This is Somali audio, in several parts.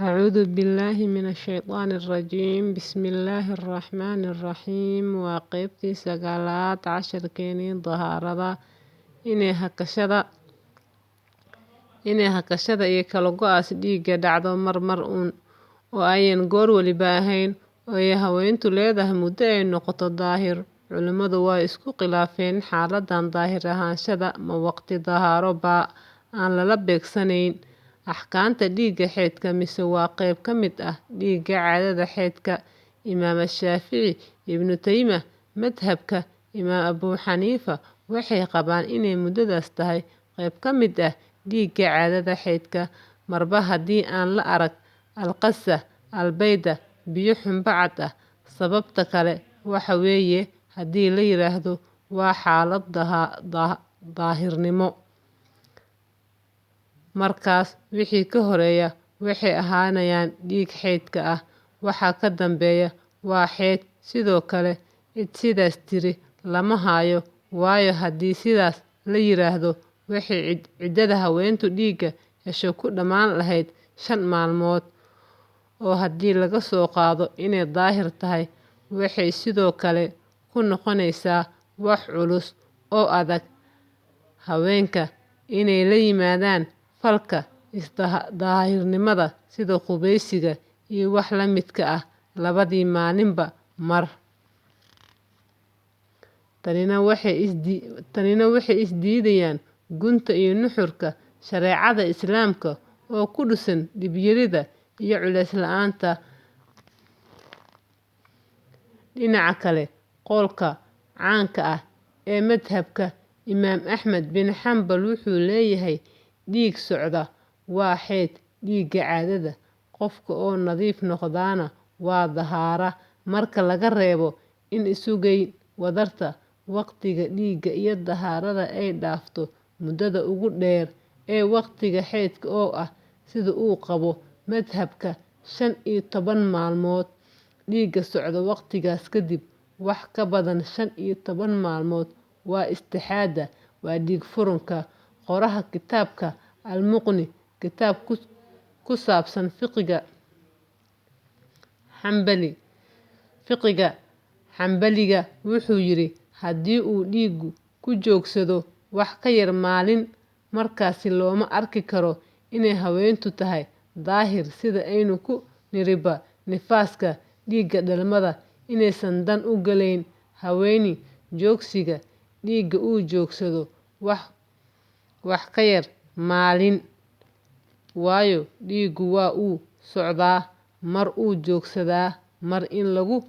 أعوذ بالله من الشيطان الرجيم بسم الله الرحمن الرحيم وقيبتي سقالات عشر كينين ظهارة inay hakashada iyo kala go'aas dhiigga dhacdo mar uun oo ayan goor waliba ahayn oo ay haweentu leedahay muddo ay noqoto daahir. Culimmadu waa isku khilaafeen xaaladan daahir ahaanshada ma waqti dahaaro baa aan lala beegsanayn axkaamta dhiigga xeedka mise waa qayb ka mid ah dhiigga caadada xeedka. Imaam Shaafici, Ibnu Taymiyah, madhabka Imaam Abu Xaniifa waxay qabaan inay muddadaas tahay qayb ka mid ah dhiigga caadada xeedka marba haddii aan la arag alqasa albayda biyo xumbo cad ah. Sababta kale waxa weeye haddii la yiraahdo waa xaalad daahirnimo, markaas wixii ka horeeya waxay ahaanayaan dhiig xeedka ah, waxa ka dambeeya waa xeed. Sidoo kale cid sidaas tiri lama hayo, waayo haddii sidaas la yiraahdo waxay ciddada haweentu dhiigga hesho ku dhammaan lahayd 5 maalmood, oo haddii laga soo qaado inay daahir tahay waxay sidoo kale ku noqonaysaa wax culus oo adag haweenka inay la yimaadaan falka daahirnimada sida qubeysiga iyo wax la midka ah labadii maalinba mar. Tanina waxay isdiidayaan gunta iyo nuxurka shareecada Islaamka oo ku dhisan dhib yarida iyo culays la'aanta. Dhinaca kale, qowlka caanka ah ee madhabka Imaam Axmed bin Xambal wuxuu leeyahay dhiig socda waa xeed dhiigga caadada, qofka oo nadiif noqdaana waa dahaara marka laga reebo in isugeyn wadarta waqtiga dhiigga iyo dahaarada ay dhaafto muddada ugu dheer ee waqtiga xeedka oo ah sida uu qabo madhabka 15 maalmood. Dhiigga socda waqtigaas kadib wax ka badan 15 maalmood waa istixaada, waa dhiig furunka. Qoraha kitaabka Al-Muqni, kitaab ku saabsan fiqiga xambaliga, wuxuu yiri haddii uu dhiiggu ku joogsado wax ka yar maalin, markaasi looma arki karo inay haweentu tahay daahir. Sida aynu ku niriba nifaaska dhiigga dhalmada inaysan dan u galayn haweeney joogsiga dhiigga uu joogsado wax ka yar maalin, waayo dhiiggu waa uu socdaa mar uu joogsadaa mar in lagu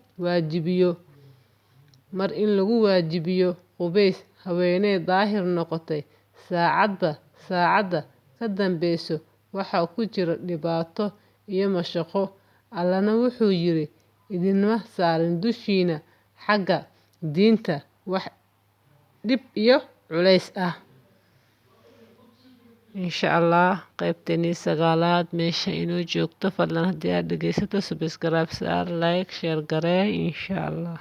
waajibiyo qubays. Haweeney daahir noqotay saacadba saacadda ka dambeysa waxaa ku jira dhibaato iyo mashaqo. Allahna wuxuu yiri idinma saarin dushiina xagga diinta wax dhib iyo culays ah. Insha Allah qaybtani sagaalaad meesha inoo joogto. Fadlan haddii aad dhageysato subscribe saar, like, share garee insha Allah.